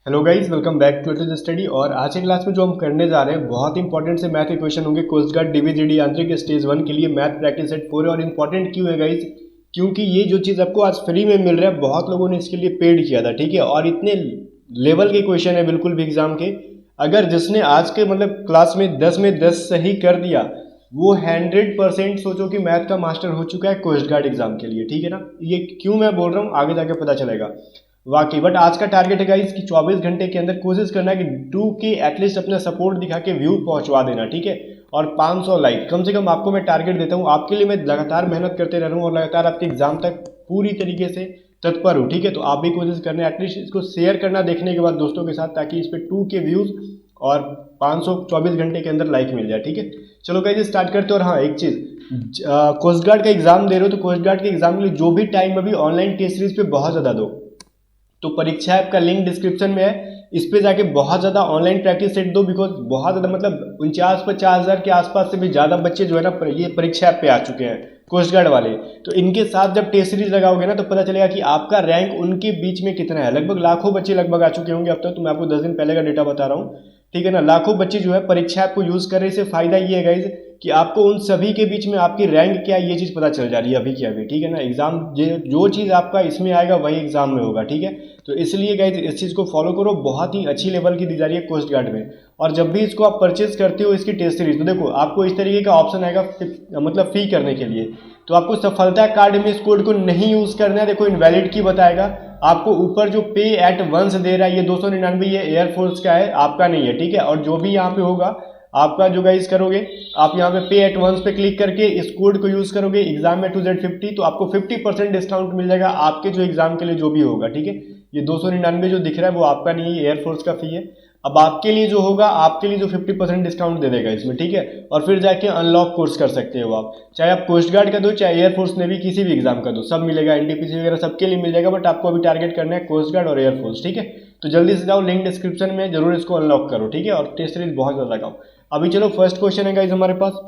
Hello guys, welcome back to the study. और आज की क्लास में जो हम करने जा रहे हैं बहुत इंपॉर्टेंट से मैथ के क्वेश्चन होंगे। कोस्ट गार्ड डीवीजीडी आंतरिक स्टेज 1 के लिए मैथ प्रैक्टिस सेट 4 है। और इंपॉर्टेंट क्यों है गाइस? क्योंकि ये जो चीज़ आपको आज फ्री में मिल रहा है, बहुत लोगों ने इसके लिए पेड किया था, ठीक है। और इतने लेवल के क्वेश्चन है बिल्कुल भी एग्जाम के। अगर जिसने आज के मतलब क्लास में 10 सही कर दिया, वो 100% सोचो कि मैथ का मास्टर हो चुका है कोस्ट गार्ड एग्जाम के लिए, ठीक है ना। ये क्यों मैं बोल रहा हूँ आगे जाके पता चलेगा वाकई। बट आज का टारगेट है गाइस कि 24 घंटे के अंदर कोशिश करना है कि 2K एटलीस्ट अपना सपोर्ट दिखा के व्यू पहुंचवा देना, ठीक है। और 500 लाइक कम से कम आपको मैं टारगेट देता हूं। आपके लिए मैं लगातार मेहनत करते रह रहा हूं और लगातार आपके एग्जाम तक पूरी तरीके से तत्पर हूं, ठीक है। तो आप भी कोशिश करना, एटलीस्ट इसको शेयर करना देखने के बाद दोस्तों के साथ, ताकि इस पर 2K व्यूज और 524 घंटे के अंदर लाइक मिल जाए, ठीक है। चलो गाइस स्टार्ट करते हैं। और हाँ, एक चीज, कोस्ट गार्ड का एग्जाम दे रहे हो तो कोस्ट गार्ड के एग्जाम के लिए जो भी टाइम अभी ऑनलाइन टेस्ट सीरीज पे बहुत ज्यादा दो। तो परीक्षा ऐप का लिंक डिस्क्रिप्शन में है, इस पे जाके बहुत ज़्यादा ऑनलाइन प्रैक्टिस सेट दो। बिकॉज बहुत ज़्यादा मतलब 49-50 हज़ार के आसपास से भी ज़्यादा बच्चे जो है ना ये परीक्षा ऐप पे आ चुके हैं कोस्ट गार्ड वाले। तो इनके साथ जब टेस्ट सीरीज लगाओगे ना तो पता चलेगा कि आपका रैंक उनके बीच में कितना है। लगभग लाखों बच्चे लगभग आ चुके होंगे अब तक। तो मैं आपको 10 दिन पहले का डेटा बता रहा हूँ, ठीक है ना। लाखों बच्चे जो है परीक्षा ऐप को यूज़ कर रहे हैं। इससे फायदा ये है गाइज कि आपको उन सभी के बीच में आपकी रैंक क्या है ये चीज़ पता चल जा रही है अभी की अभी, ठीक है ना। एग्जाम जो चीज़ आपका इसमें आएगा वही एग्जाम में होगा, ठीक है। तो इसलिए गाइज इस चीज़ को फॉलो करो, बहुत ही अच्छी लेवल की दी जा रही है कोस्ट गार्ड में। और जब भी इसको आप परचेज करते हो इसकी टेस्ट सीरीज, तो देखो आपको इस तरीके का ऑप्शन आएगा मतलब फी करने के लिए। तो आपको सफलता कार्ड में इस कोड को नहीं यूज़ करना है। देखो इनवैलिड की बताएगा आपको। ऊपर जो पे एट वंस दे रहा है ये 299, ये एयरफोर्स का है, आपका नहीं है, ठीक है। और जो भी यहाँ पे होगा आपका जो गाइस करोगे, आप यहाँ पे पे एट वंस पे क्लिक करके इस कोड को यूज करोगे एग्जाम में 2Z50, तो आपको 50% डिस्काउंट मिल जाएगा आपके जो एग्जाम के लिए जो भी होगा, ठीक है। ये 299 जो दिख रहा है वो आपका नहीं है, एयरफोर्स का फी है। अब आपके लिए जो होगा, आपके लिए जो 50% डिस्काउंट दे देगा इसमें, ठीक है। और फिर जाके अनलॉक कोर्स कर सकते हो आप, चाहे आप कोस्ट गार्ड का दो चाहे एयरफोर्स नेवी किसी भी एग्जाम का दो, सब मिलेगा। एनटीपीसी वगैरह सबके लिए मिल जाएगा। बट आपको अभी टारगेट करना है कोस्ट गार्ड और एयरफोर्स, ठीक है। तो जल्दी से जाओ, लिंक डिस्क्रिप्शन में जरूर इसको अनलॉक करो, ठीक है। और टेस्ट सीरीज बहुत ज़्यादा लगाओ। अभी चलो फर्स्ट क्वेश्चन है गाइस हमारे पास।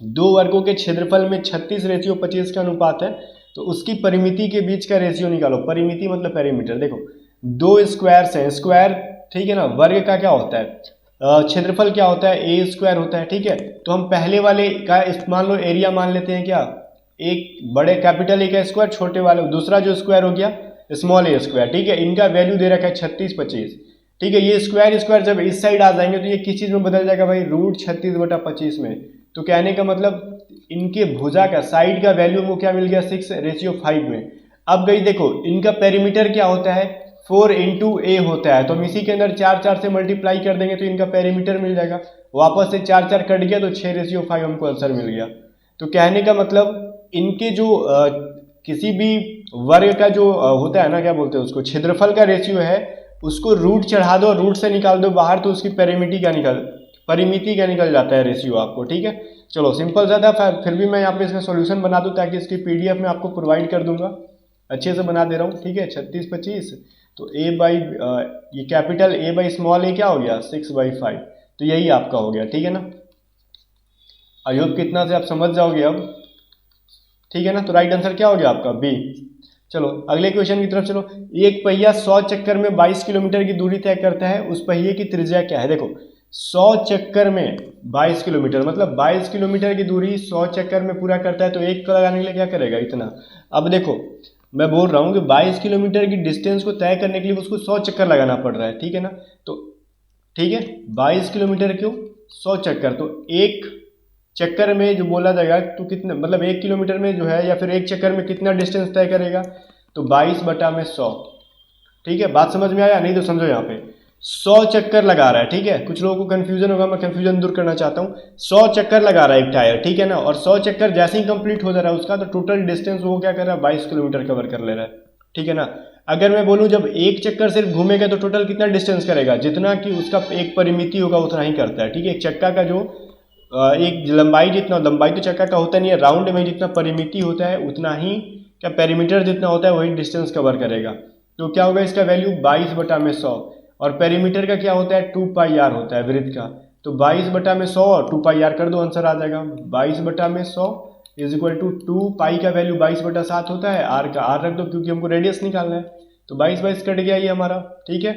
दो वर्गों के क्षेत्रफल में 36:25 का अनुपात है, तो उसकी परिमिति के बीच का रेशियो निकालो। परिमिति मतलब पेरीमीटर। देखो दो स्क्वायर्स हैं, स्क्वायर, ठीक है ना। वर्ग का क्या होता है, क्षेत्रफल क्या होता है, ए स्क्वायर होता है, ठीक है। तो हम पहले वाले का मान लो एरिया मान लेते हैं क्या, एक बड़े कैपिटल ए का स्क्वायर, छोटे वाले दूसरा जो स्क्वायर हो गया स्मॉल ए स्क्वायर, ठीक है। इनका वैल्यू दे रखा है 36-25, ठीक है। ये स्क्वायर स्क्वायर जब इस साइड आ जाएंगे तो ये किस चीज में बदल जाएगा भाई, √36/25 में। तो कहने का मतलब इनके भुजा का साइड का वैल्यू हमको क्या मिल गया, 6:5 में। अब गई देखो इनका पेरीमीटर क्या होता है, 4 × A होता है। तो हम इसी के अंदर 4 से मल्टीप्लाई कर देंगे तो इनका पेरीमीटर मिल जाएगा। वापस से 4 कट गया तो 6:5 हमको आंसर मिल गया। तो कहने का मतलब इनके जो किसी भी वर्ग का जो होता है ना, क्या बोलते हैं उसको, क्षेत्रफल का रेशियो है, उसको रूट चढ़ा दो, रूट से निकाल दो बाहर, तो उसकी परिमिति क्या निकल जाता है, रेशियो आपको, ठीक है। चलो सिंपल ज़्यादा, फिर भी मैं यहाँ पे इसका सॉल्यूशन बना दूँ ताकि इसकी पीडीएफ में आपको प्रोवाइड कर दूंगा। अच्छे से बना दे रहा हूँ, ठीक है। 36-25 तो ये कैपिटल ए बाई स्मॉल ए क्या हो गया, 6/5। तो यही आपका हो गया, ठीक है ना। आई होप कितना से आप समझ जाओगे अब, ठीक है ना। तो राइट आंसर क्या हो गया आपका, बी। चलो अगले क्वेश्चन की तरफ चलो। एक पहिया 100 चक्कर में 22 किलोमीटर की दूरी तय करता है, उस पहिए की त्रिज्या क्या है। देखो 100 चक्कर में 22 किलोमीटर मतलब 22 किलोमीटर की दूरी 100 चक्कर में पूरा करता है, तो एक का लगाने के लिए क्या करेगा, इतना। अब देखो मैं बोल रहा हूँ कि 22 किलोमीटर की डिस्टेंस को तय करने के लिए उसको 100 चक्कर लगाना पड़ रहा है, ठीक है ना। तो ठीक है 22 किलोमीटर क्यों, 100 चक्कर, तो एक चक्कर में जो बोला जाएगा तो कितना, मतलब 1 किलोमीटर में जो है या फिर एक चक्कर में कितना डिस्टेंस तय करेगा, तो 22/100, ठीक है। बात समझ में आया, नहीं तो समझो यहाँ पे 100 चक्कर लगा रहा है, ठीक है। कुछ लोगों को कंफ्यूजन होगा, मैं कंफ्यूजन दूर करना चाहता हूँ। 100 चक्कर लगा रहा है एक टायर, ठीक है ना। और 100 चक्कर जैसे ही कंप्लीट हो जा रहा है उसका, तो टोटल डिस्टेंस वो क्या कर रहा है, 22 किलोमीटर कवर कर ले रहा है, ठीक है ना। अगर मैं बोलूँ जब एक चक्कर सिर्फ घूमेगा तो टोटल कितना डिस्टेंस करेगा, जितना कि उसका एक परिमिति होगा उतना ही करता है, ठीक है। एक चक्का का जो एक लंबाई, जितना लंबाई तो चक्का का होता नहीं है, राउंड में जितना परिमिति होता है उतना ही क्या पेरीमीटर जितना होता है वही डिस्टेंस कवर करेगा। तो क्या होगा इसका वैल्यू 22/100। और पेरीमीटर का क्या होता है, 2πr होता है वृत्त का। तो 22/100 और 2πr कर दो, आंसर आ जाएगा 22/100 इज इक्वल टू 2π का वैल्यू 22/7 होता है, आर का आर रख दो क्योंकि हमको रेडियस निकालना है। तो 22 कट गया ये हमारा, ठीक है।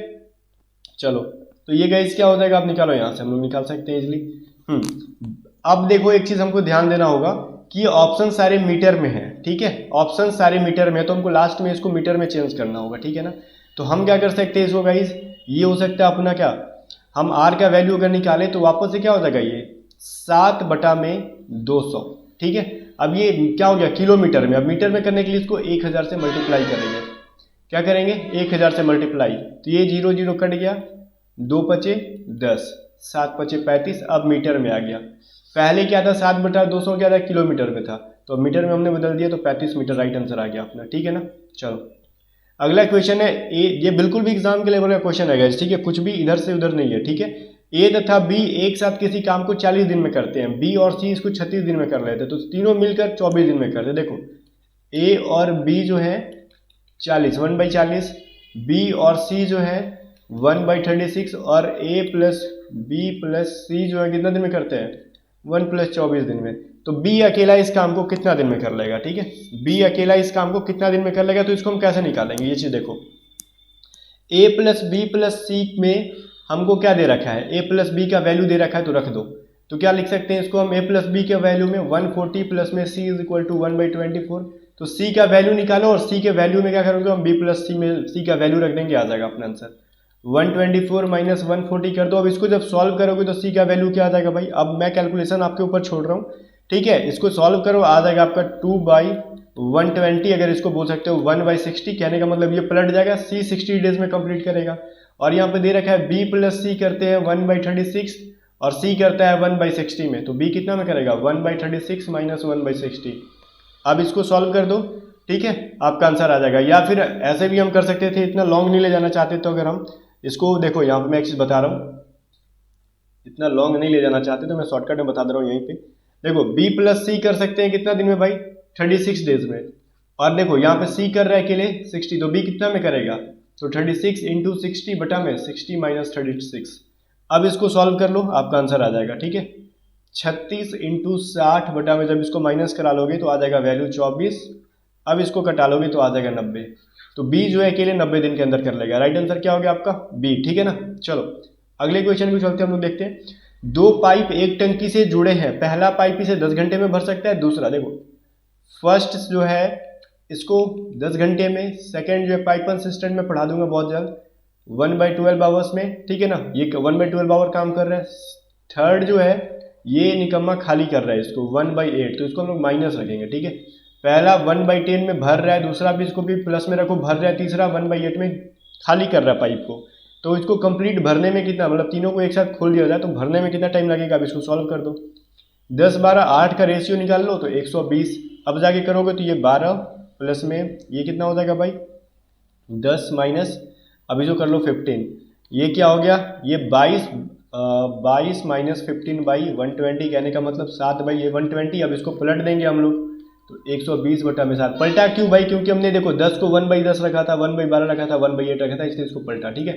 चलो तो ये गाइस क्या हो जाएगा, आप निकालो, यहाँ से हम लोग निकाल सकते हैं इजिली। अब देखो एक चीज हमको ध्यान देना होगा कि ऑप्शन सारे मीटर में है, ठीक है, ऑप्शन सारे मीटर में है, तो हमको लास्ट में इसको मीटर में चेंज करना होगा, ठीक है ना। तो हम क्या कर सकते हैं इसको गाइस, ये हो सकता है अपना क्या, हम आर का वैल्यू अगर निकाले तो वापस से क्या हो जाएगा, ये 7/200, ठीक है। अब ये क्या हो गया किलोमीटर में, अब मीटर में करने के लिए इसको 1000 से मल्टीप्लाई करेंगे, क्या करेंगे 1000 से मल्टीप्लाई, तो ये 0 0 कट गया, 2 पचे 10, 7 पचे 35, अब मीटर में आ गया। पहले क्या था 7/200 क्या था, किलोमीटर में था, तो मीटर में हमने बदल दिया तो 35 मीटर राइट आंसर आ गया अपना, ठीक है ना। चलो अगला क्वेश्चन है ए, ये बिल्कुल भी एग्जाम के लेवल का क्वेश्चन है, ठीक है, कुछ भी इधर से उधर नहीं है, ठीक है। ए तथा बी एक साथ किसी काम को 40 दिन में करते हैं, बी और सी इसको 36 दिन में कर लेते हैं, तो तीनों मिलकर 24 दिन में करते हैं। देखो ए और बी जो है 40, 1/40, बी और सी जो है 1/36, और ए प्लस बी प्लस सी जो है कितना दिन में करते हैं, 1 + 24 दिन में। तो बी अकेला इस काम को कितना दिन में कर लेगा, ठीक है, बी अकेला इस काम को कितना दिन में कर लेगा, तो इसको हम कैसे निकालेंगे, ये चीज देखो, ए प्लस बी प्लस सी में हमको क्या दे रखा है, ए प्लस बी का वैल्यू दे रखा है, तो रख दो, तो क्या लिख सकते हैं इसको हम, ए प्लस बी के वैल्यू में 140 प्लस में सी इज इक्वल टू 1/24, तो सी का वैल्यू निकालो और सी के वैल्यू में क्या करोगे हम, बी प्लस सी में सी का वैल्यू रख देंगे, आ जाएगा अपना आंसर 124 माइनस 140 कर दो। अब इसको जब सॉल्व करोगे तो सी का वैल्यू क्या आ जाएगा भाई, अब मैं कैलकुलेशन आपके ऊपर छोड़ रहा हूँ, ठीक है, इसको सॉल्व करो, आ जाएगा आपका 2/120, अगर इसको बोल सकते हो 1/60, कहने का मतलब ये पलट जाएगा, सी 60 डेज में कंप्लीट करेगा। और यहाँ पे दे रखा है बी प्लस सी करते हैं 1/36 और सी करता है 1/60 में, तो बी कितना में करेगा 1/36 माइनस 1/60। अब इसको सॉल्व कर दो, ठीक है, आपका आंसर आ जाएगा। या फिर ऐसे भी हम कर सकते थे, इतना लॉन्ग नहीं ले जाना चाहते तो अगर हम इसको देखो, यहाँ पे मैं एक चीज बता रहा हूँ, इतना लॉन्ग नहीं ले जाना चाहते तो मैं शॉर्टकट में बता दे रहा हूँ, यहीं पे देखो बी प्लस सी कर सकते हैं कितना दिन में भाई, 36 डेज में, और देखो यहाँ पे सी कर रहा है अकेले 60, तो बी कितना में करेगा, तो 36 × 60 बटा में 60 माइनस 36। अब इसको सॉल्व कर लो, आपका आंसर आ जाएगा, ठीक है, 36 × 60 बटा में जब इसको माइनस करा लोगे तो आ जाएगा वैल्यू 24, अब इसको कटा लोगे तो आ जाएगा 90, तो बी जो है अकेले 90 दिन के अंदर कर लेगा, राइट आंसर क्या हो गया आपका बी, ठीक है ना। चलो अगले क्वेश्चन को चलते हैं, हम लोग देखते हैं, दो पाइप एक टंकी से जुड़े हैं, पहला पाइप इसे 10 घंटे में भर सकता है, दूसरा देखो फर्स्ट जो है इसको 10 घंटे में, सेकंड जो है पाइपन सिस्टम में पढ़ा दूंगा बहुत जल्द 1/12 आवर्स में, ठीक है ना, ये 1/12 आवर काम कर रहा है। थर्ड जो है ये निकम्मा खाली कर रहा है इसको 1/8, तो इसको हम लोग माइनस रखेंगे, ठीक है, पहला 1/10 में भर रहा है, दूसरा भी इसको भी प्लस में रखो भर रहा है, तीसरा 1/8 में खाली कर रहा है पाइप को, तो इसको कंप्लीट भरने में कितना, मतलब तीनों को एक साथ खोल दिया जाए तो भरने में कितना टाइम लगेगा, अब इसको सॉल्व कर दो, 10 12 8 का रेशियो निकाल लो तो 120, अब जाके करोगे तो ये 12 प्लस में ये कितना हो जाएगा भाई 10 माइनस, अभी जो कर लो 15, ये क्या हो गया, ये 22 माइनस 15/120, कहने का मतलब 7/120। अब इसको पलट देंगे हम लोग तो 120 बटा में 7, पलटा क्यों भाई, क्योंकि हमने देखो 10 को 1/10 रखा था, 1/12 रखा था, 1/8 रखा था, इसलिए इसको पलटा, ठीक है,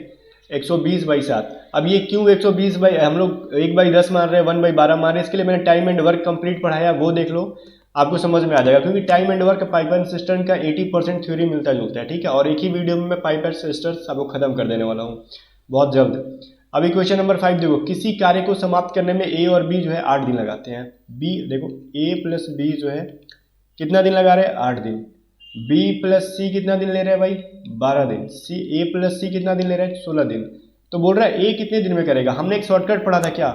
120/7। अब ये क्यों 120 हम लोग 1/10 मान रहे हैं, 1/12 मान रहे हैं, इसके लिए मैंने टाइम एंड वर्क कंप्लीट पढ़ाया, वो देख लो आपको समझ में आ जाएगा, क्योंकि time and work pipeline system का 80% थ्योरी मिलता जुलता है, ठीक है, और एक ही वीडियो में मैं पाइपलाइन सिस्टम आपको खत्म कर देने वाला हूँ बहुत जल्द। अभी क्वेश्चन नंबर 5 देखो, किसी कार्य को समाप्त करने में ए और बी जो है 8 दिन लगाते हैं, बी देखो ए प्लस बी जो है कितना दिन लगा रहे हैं 8 दिन, बी प्लस सी कितना दिन ले रहे हैं भाई 12 दिन, सी ए प्लस सी कितना दिन ले रहे हैं 16 दिन, तो बोल रहा है ए कितने दिन में करेगा, हमने एक शॉर्टकट पढ़ा था क्या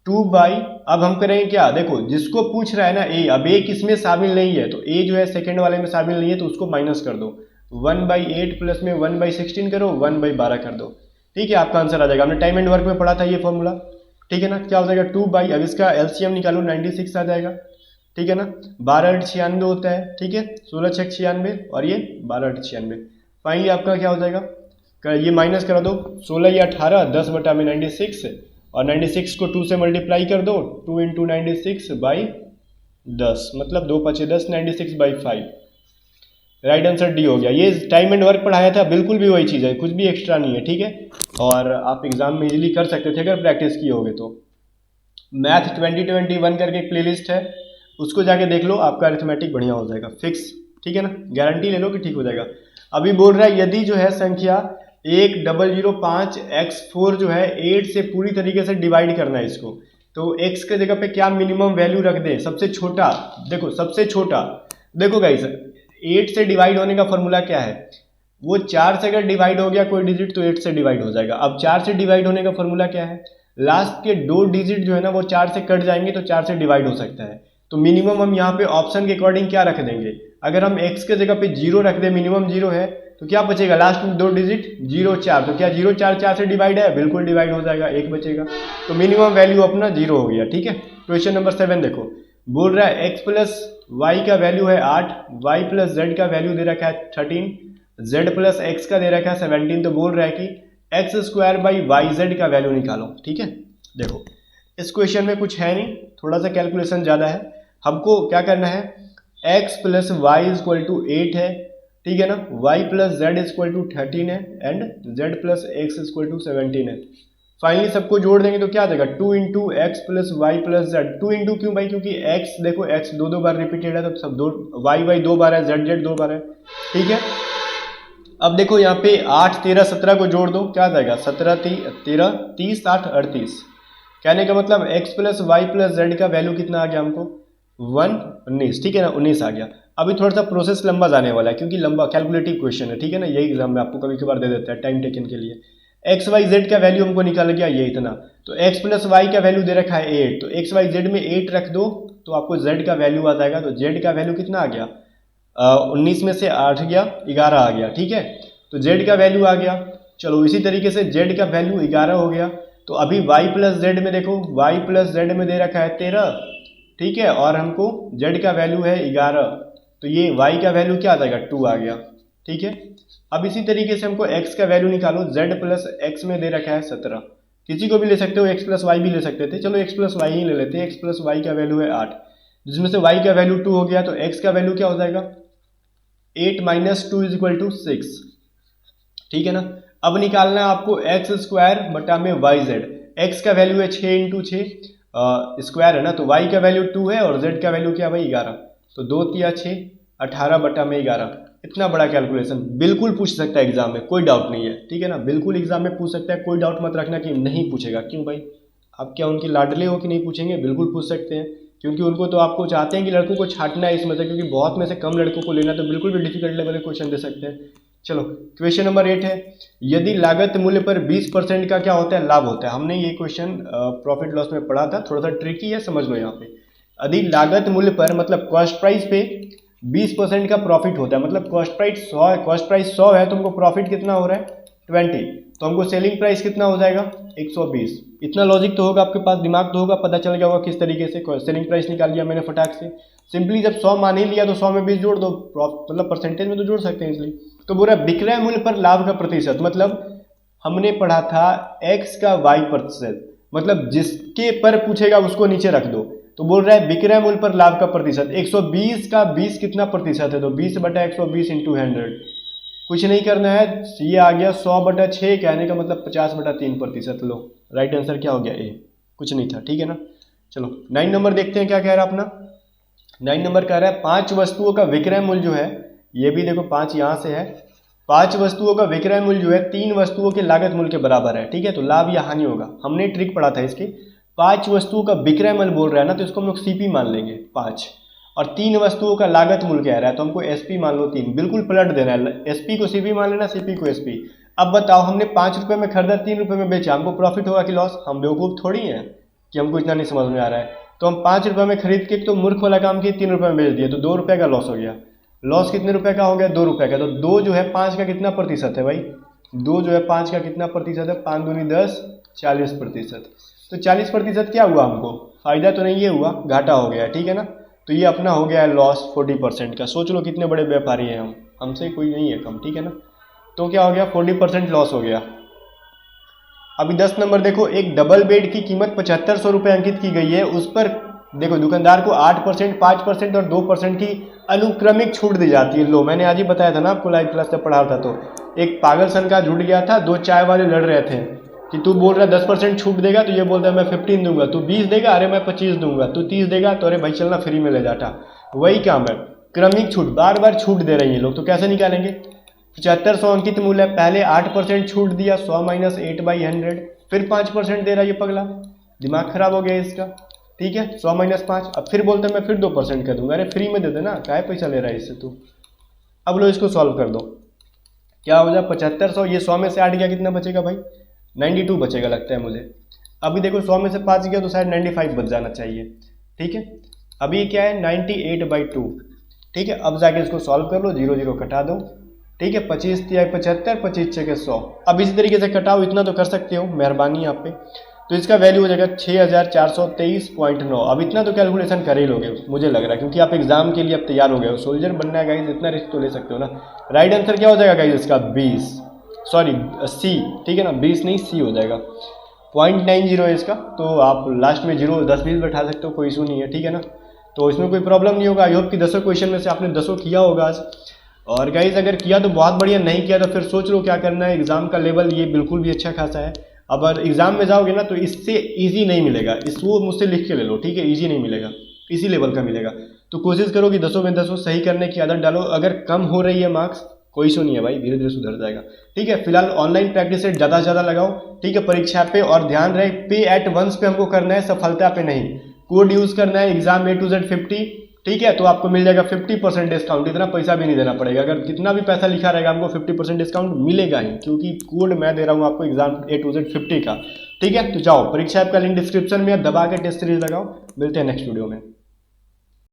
2 बाई, अब हम करेंगे क्या, देखो जिसको पूछ रहा है ना ए, अब ए किसमें शामिल नहीं है, तो ए जो है सेकंड वाले में शामिल नहीं है, तो उसको माइनस कर दो, 1/8 प्लस में 1/16 करो 1/12 कर दो, ठीक है, आपका आंसर आ जाएगा, हमने टाइम एंड वर्क में पढ़ा था ये फॉर्मूला, ठीक है ना, क्या हो जाएगा 2 बाई, अब इसका एलसीएम निकालो 96 आ जाएगा, ठीक है ना, 12 8 96 होता है, ठीक है, 16 6 96 और ये 12 8 96, फाइनली आपका क्या हो जाएगा, ये माइनस करा दो, 16 या 18 10 बटा में 96, और 96 को 2 से मल्टीप्लाई कर दो, 2 × 96/10, मतलब 2 × 5 = 10, 96/5, राइट आंसर डी हो गया। ये टाइम एंड वर्क पढ़ाया था, बिल्कुल भी वही चीज़ है, कुछ भी एक्स्ट्रा नहीं है, ठीक है, और आप एग्जाम में इजीली कर सकते थे अगर प्रैक्टिस किए होगे तो। मैथ 2021 करके एक प्लेलिस्ट है, उसको जाके देख लो, आपका अरिथमेटिक बढ़िया हो जाएगा फिक्स, ठीक है ना, गारंटी ले लो कि ठीक हो जाएगा। अभी बोल रहा है यदि जो है संख्या 1005x4 जो है 8 से पूरी तरीके से डिवाइड करना है इसको। तो x के जगह पे क्या मिनिमम वैल्यू रख दें, सबसे छोटा, देखो सबसे छोटा, देखो गाइस 8 से डिवाइड होने का फॉर्मूला क्या है, वो 4 से अगर डिवाइड हो गया कोई डिजिट तो 8 से डिवाइड हो जाएगा। अब 4 से डिवाइड होने का फॉर्मूला क्या है, लास्ट के 2 डिजिट जो है ना वो 4 से कट जाएंगे तो 4 से डिवाइड हो सकता है। तो मिनिमम हम यहाँ पे ऑप्शन के अकॉर्डिंग क्या रख देंगे, अगर हम x के जगह पे 0 रख दें, मिनिमम 0 है, तो क्या बचेगा लास्ट में 2 डिजिट 0 4, तो क्या 0 4 4 से डिवाइड है, बिल्कुल डिवाइड हो जाएगा, 1 बचेगा। तो मिनिमम वैल्यू अपना 0 हो गया, ठीक है। क्वेश्चन नंबर 7 देखो, बोल रहा है x प्लस वाई का वैल्यू है 8, y प्लस जेड का वैल्यू दे रखा है 13, z प्लस एक्स का दे रखा है 17, तो बोल रहा है कि x square by y z का वैल्यू निकालो, ठीक है। देखो इस क्वेश्चन में कुछ है नहीं, थोड़ा सा कैलकुलेशन ज़्यादा है, हमको क्या करना है, x plus y is equal to 8 है, ठीक है ना, y plus z is equal to 13 है and z plus x is equal to 17 है। फाइनली सबको जोड़ देंगे तो क्या आ जाएगा 2 into x plus y plus z. 2 into क्यों भाई, क्योंकि x देखो x दो बार रिपीटेड है तो सब दो, y 2 बार है, z 2 बार है, ठीक है। अब देखो यहाँ पे 8 13 17 को जोड़ दो, क्या आ जाएगा 17 13 30 8 38। कहने का मतलब x plus y plus z का वैल्यू कितना आ गया हमको 19, ठीक है ना, 19 आ गया। अभी थोड़ा सा प्रोसेस लंबा जाने वाला है क्योंकि लंबा कैलकुलेटिव क्वेश्चन है, ठीक है ना, यही एग्जाम में आपको कभी कभार दे देता है टाइम टेकन के लिए। एक्स वाई जेड का वैल्यू हमको निकाल गया ये इतना, तो x प्लस वाई का वैल्यू दे रखा है 8, तो एक्स वाई जेड में 8 रख दो तो आपको z का वैल्यू आ जाएगा। तो z का वैल्यू कितना आ गया 19 में से 8 गया 11 आ गया, ठीक है। तो z का वैल्यू आ गया, चलो इसी तरीके से z का वैल्यू 11 हो गया। तो अभी y प्लस जेड में देखो, y प्लस जेड में दे रखा है 13, ठीक है, और हमको z का वैल्यू है 11, तो ये y का वैल्यू क्या आ जाएगा 2 आ गया, ठीक है। अब इसी तरीके से हमको x का वैल्यू निकालो, z प्लस एक्स में दे रखा है 17, किसी को भी ले सकते हो, x प्लस वाई भी ले सकते थे, चलो x प्लस वाई ही ले लेते हैं। x प्लस वाई का वैल्यू है 8, जिसमें से y का वैल्यू 2 हो गया, तो x का वैल्यू क्या हो जाएगा 8 माइनस 2 इज इक्वल टू 6, ठीक है ना। अब निकालना है आपको एक्स स्क्वायर बटा में वाई जेड। एक्स का वैल्यू है 6 इंटू 6 स्क्वायर है ना, तो वाई का वैल्यू 2 है और जेड का वैल्यू क्या भाई 11, तो 2 तिया 6 18 बटा में 11। इतना बड़ा कैलकुलेशन बिल्कुल पूछ सकता है एग्जाम में, कोई डाउट नहीं है, ठीक है ना, बिल्कुल एग्जाम में पूछ सकता है, कोई डाउट मत रखना कि नहीं पूछेगा। क्यों भाई, आप क्या उनके लाडले हो कि नहीं पूछेंगे, बिल्कुल पूछ सकते हैं, क्योंकि उनको तो आपको चाहते हैं कि लड़कों को छांटना है इसमें से, क्योंकि बहुत में से कम लड़कों को लेना, तो बिल्कुल भी डिफिकल्ट लेवल के क्वेश्चन दे सकते हैं। चलो क्वेश्चन नंबर 8 है, यदि लागत मूल्य पर 20% का क्या होता है लाभ होता है। हमने ये क्वेश्चन प्रॉफिट लॉस में पढ़ा था, थोड़ा सा ट्रिकी है, समझ लो यहाँ पे। यदि लागत मूल्य पर मतलब कॉस्ट प्राइस पे 20% का प्रॉफिट होता है, मतलब कॉस्ट प्राइस 100 है, कॉस्ट प्राइस 100 है तो हमको प्रॉफिट कितना हो रहा है 20, तो हमको सेलिंग प्राइस कितना हो जाएगा 120। इतना लॉजिक तो होगा आपके पास, दिमाग तो होगा, पता चल गया होगा किस तरीके से सेलिंग प्राइस निकाल लिया मैंने फटाक से। सिंपली जब 100 मान ही लिया तो 100 में 20 जोड़ दो, मतलब परसेंटेज में तो जोड़ सकते हैं इसलिए। तो बोल रहा है विक्रय मूल्य पर लाभ का प्रतिशत, मतलब हमने पढ़ा था x का y प्रतिशत, मतलब जिसके पर पूछेगा उसको नीचे रख दो। तो बोल रहा है विक्रय मूल्य पर लाभ का प्रतिशत, 120 का 20 कितना प्रतिशत है, तो 20 बटा 120 इंटू 100, कुछ नहीं करना है, ये आ गया 100 बटा 6, कहने का मतलब 50 बटा 3%। लो राइट आंसर क्या हो गया ए, कुछ नहीं था, ठीक है ना। चलो 9 नंबर देखते हैं क्या कह रहा है अपना। 9 नंबर कह रहा है 5 वस्तुओं का विक्रय मूल्य जो है, ये भी देखो 5 यहाँ से है, 5 वस्तुओं का विक्रय मूल्य जो है 3 वस्तुओं के लागत मूल्य के बराबर है, ठीक है। तो लाभ या हानि होगा, हमने ट्रिक पढ़ा था इसके, 5 वस्तुओं का विक्रय मूल्य बोल रहा है ना, तो इसको हम लोग सीपी मान लेंगे 5, और 3 वस्तुओं का लागत मूल्य कह रहा है तो हमको एसपी मान लो 3, बिल्कुल पलट देना है, एसपी को सीपी मान लेना, सीपी को एसपी। अब बताओ हमने 5 रुपये में खरीदा, 3 रुपये में बेचा, हमको प्रॉफिट होगा कि लॉस, हम बेवकूफ़ थोड़ी हैं कि हमको इतना नहीं समझ में आ रहा है। तो हम 5 रुपये में खरीद के तो मूर्ख वाला काम किए, 3 रुपये में बेच दिए, तो 2 रुपये का लॉस हो गया। लॉस कितने रुपए का हो गया 2 रुपये का, तो 2 जो है 5 का कितना प्रतिशत है भाई, 2 जो है 5 का कितना प्रतिशत है, 5 दूनी 10 40%। तो 40% क्या हुआ, हमको फायदा तो नहीं ये हुआ, घाटा हो गया, ठीक है ना। तो ये अपना हो गया है लॉस 40% का। सोच लो कितने बड़े व्यापारी हैं हम, हमसे कोई नहीं है कम, ठीक है ना। तो क्या हो गया 40% लॉस हो गया। अभी 10 नंबर देखो, एक डबल बेड की कीमत 7500 रुपये अंकित की गई है, उस पर देखो दुकानदार को 8%, 5% और 2% की अनुक्रमिक छूट दी जाती है। लो मैंने आज ही बताया था ना आपको, लाइव क्लास में पढ़ा था, तो एक पागल सन का जुट गया था, 2 चाय वाले लड़ रहे थे कि तू बोल रहा 10% छूट देगा, तो ये बोलता है मैं 15 दूंगा, तू 20 देगा, अरे मैं 25 दूंगा, तू 30 देगा, तो अरे भाई चलना फ्री में ले जाता। वही काम है, क्रमिक छूट, बार बार छूट दे रही है लोग, तो कैसे निकालेंगे, 7500 अंकित मूल्य है, पहले 8% छूट दिया, 100 माइनस 8/100, फिर 5% दे रहा है ये पगला, दिमाग खराब हो गया इसका। ठीक है, 100 माइनस 5, अब फिर बोलते मैं फिर 2% कर दूंगा। अरे फ्री में दे देना, क्या पैसा ले रहा है इससे तू। अब लो इसको सॉल्व कर दो, क्या हो जाए 7500, ये 100 में से 8 गया, कितना बचेगा भाई 92 बचेगा लगता है मुझे। अभी देखो 100 में से 5 गया तो शायद 95 बच जाना चाहिए। ठीक है, अभी क्या है 98/2। ठीक है, अब जाके इसको सॉल्व कर लो, 0 0 कटा दो। ठीक है, 25 या 75, 25 6 100। अब इसी तरीके से कटाओ, इतना तो कर सकते हो, मेहरबानी आप पे। तो इसका वैल्यू हो जाएगा 6423.9। अब इतना तो कैलकुलेशन कर ही लोगे मुझे लग रहा है, क्योंकि आप एग्जाम के लिए अब तैयार हो गए हो, सोल्जर बनना है गाइज, इतना रिस्क तो ले सकते हो ना। राइट आंसर क्या हो जाएगा गाइज इसका 20, सॉरी सी, ठीक है ना, 20 नहीं सी हो जाएगा। 0.90 है इसका, तो आप लास्ट में 0 10-20 बैठा सकते हो, कोई इशू नहीं है। ठीक है ना, तो इसमें कोई प्रॉब्लम नहीं होगा। आई होप कि 10 क्वेश्चन में से आपने 10 किया होगा आज। और गाइज अगर किया तो बहुत बढ़िया, नहीं किया तो फिर सोच लो क्या करना है। एग्जाम का लेवल ये बिल्कुल भी अच्छा खासा है। अब अगर एग्जाम में जाओगे ना तो इससे इजी नहीं मिलेगा, वो मुझसे लिख के ले लो, ठीक है, इजी नहीं मिलेगा, इसी लेवल का मिलेगा। तो कोशिश करो कि 10 में 10 सही करने की आदत डालो। अगर कम हो रही है मार्क्स, कोई इशू नहीं है भाई, धीरे धीरे सुधर जाएगा। ठीक है, फिलहाल ऑनलाइन प्रैक्टिस से ज़्यादा से ज़्यादा लगाओ। ठीक है, परीक्षा पे, और ध्यान रहे पे एट वंस पे हमको करना है, सफलता पे नहीं। कोड यूज़ करना है एग्जाम A to Z 50। ठीक है, तो आपको मिल जाएगा 50% डिस्काउंट, इतना पैसा भी नहीं देना पड़ेगा। अगर कितना भी पैसा लिखा रहेगा हमको 50% डिस्काउंट मिलेगा ही, क्योंकि कोड मैं दे रहा हूँ आपको एग्जाम A to Z 50 का। ठीक है, तो जाओ, परीक्षा ऐप का लिंक डिस्क्रिप्शन में, दबा के टेस्ट सीरीज लगाओ। मिलते हैं नेक्स्ट वीडियो में।